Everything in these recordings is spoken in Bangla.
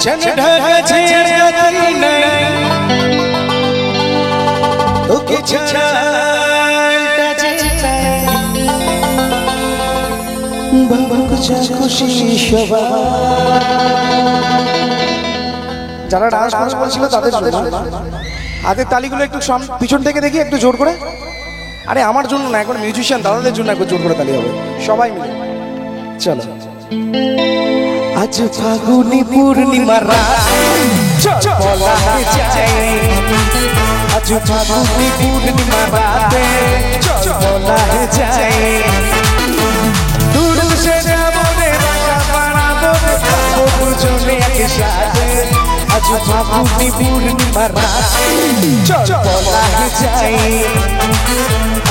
छन ढाका छेड़ती नहीं तो के छालटा जेताय बाबा कुछ खुशी शोभा যারা ডান্স করছিল তাদের জন্য হাতের তালিগুলো একটু পিছন থেকে দেখি একটু জোর করে আরে আমার জন্য না এখন মিউজিশিয়ান দাদাদের জন্য একটু জোর করে তালি হবে সবাই মিলে চলো আজ ফাগুনি পূর্ণিমা রাত চল বলা যায় আজ ফাগুনি পূর্ণিমা রাতে চল বলা যায় দূর সে যাব রে রাখা বানাবো ও দুজনে একসাথে আজ ফাগুনি পূর্ণিমা রাতে চল বলা যায়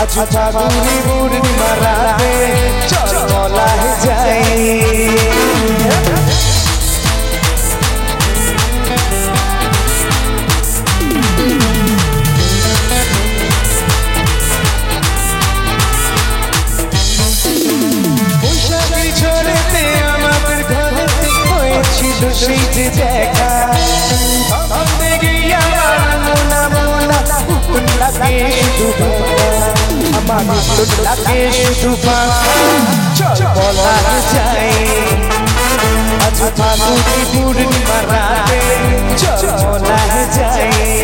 আজ ফাগুনি পূর্ণিমা রাতে চল বলা যায় সেই যে দেখা লাগে শুধু আমার লাগে শুধু চল বলা যায় আজ ফাগুনি পূর্ণিমা রাতে চল বলা যায়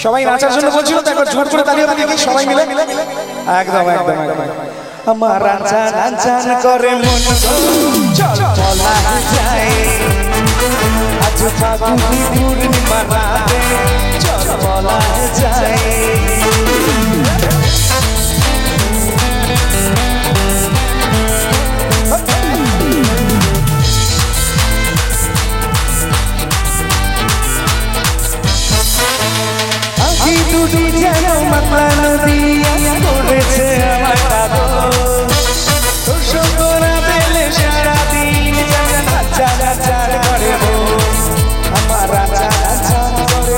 সবাই নাচার জন্য বলছিল তো একবার জোর করে তালি হবে দেখি সবাই মিলে একদম একদম একদম আমার রাজা রাজা করে মন চল বলা যায় আজ ফাগুনি পূর্ণিমা রাতে চল বলা যায় দুটি যেন মাতলা নদিয়া করেছে আমার পাগল তোর সঙ্গ না পেলে সারাদিন নাচা নাচা করে আমার রাজা রাজা করে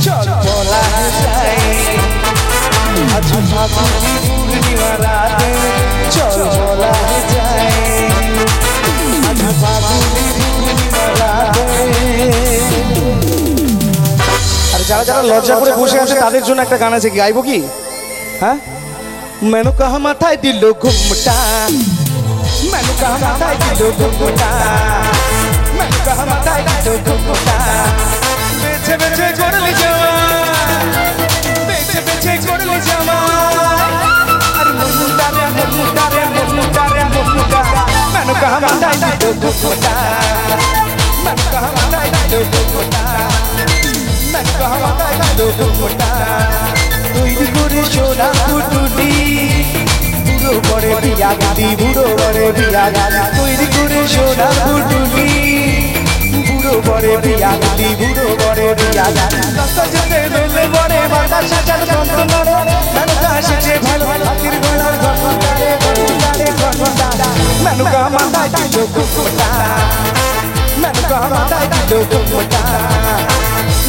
চল বলা যায় আজ ফাগুনি পূর্ণিমা রাতে চল বলা যায় আজ ফাগুনি পূর্ণিমা রাতে যারা যারা লজ্জা করে বসে আছে তাদের জন্য একটা গান আছে কি গাইবো কি হ্যাঁ मैंने कहा माथाয় দিল ঘুমটা मैंने कहा माथाয় দিল ঘুমটা मैंने कहा माथाয় দিল ঘুমটা বেঁচে বেঁচে করলি জামা বেঁচে বেঁচে করলি জামা আরে মুন্ডা রে মুন্ডা রে মুন্ডা রে মুন্ডা मैंने कहा माथाয় দিল ঘুমটা मैंने कहा माथाয় দিল ঘুমটা তৈরি করে সোনা পুটুলি বুড়ো করে বিয়া গাড়ি বুড়ো করে বিয়া গাড়ি তৈরি করে সোনা পুটুলি বুড়ো করে বিয়া গাড়ি বুড়ো করে বিয়া গাড়ি রাস্তা যেতে মেলে বড়ে বাতাস সাজার গন্ধ নড়ে মেনুকা এসেছে ভালো হাতির গলার ঘন্টারে ঘন্টারে ঘন্টা মেনুকা মাথায় দিল কুকুরটা মেনুকা মাথায় দিল কুকুরটা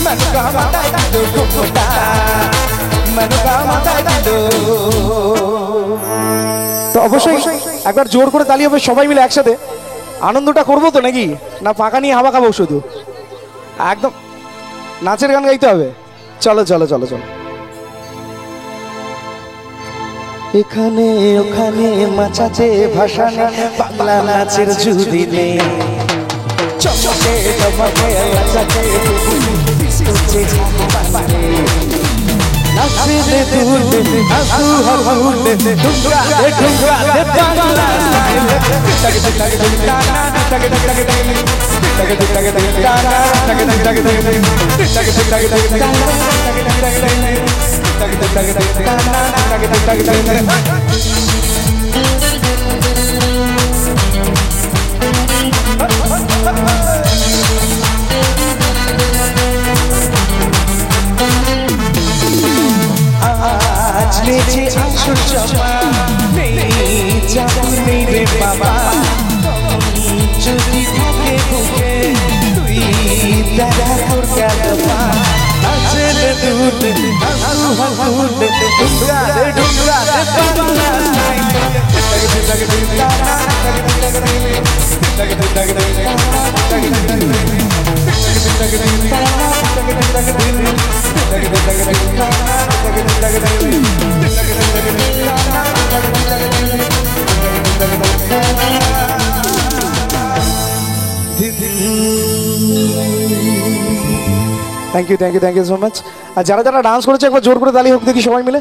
মেনুকা মাথায় দিল কুকুরটা মেনুকা মাথায় দিল তো অবশ্যই একবার জোর করে তালি হবে সবাই মিলে একসাথে আনন্দটা করবো তো নাকি না ফাঁকা নিয়ে হাওয়া খাবো শুধু একদম নাচের গান গাইতে হবে চলো চলো চলো চলো এখানে ওখানে মাচাতে ভাষা বাংলা নাচের জুড়ি নেই চমকে চমকে লাচাকে তুঝে পারে নাচে দে দুলতে হাসু হাসু দে ঠুমকা দে বাংলা স্টাইল টাকে টাকে টানা টাকে টাকে টাকে টাকে টাকে টাকে টানা টাকে টাকে টাকে টাকে টাকে টাকে টাকে টাকে টাকে টাকে টানা টাকে টাকে টাকে টাকে ছুটলে ঢুঙ্গা দে Bangla thank you so much. আর যারা যারা ডান্স করেছে একবার জোর করে তালি হোক দেখি সবাই মিলে।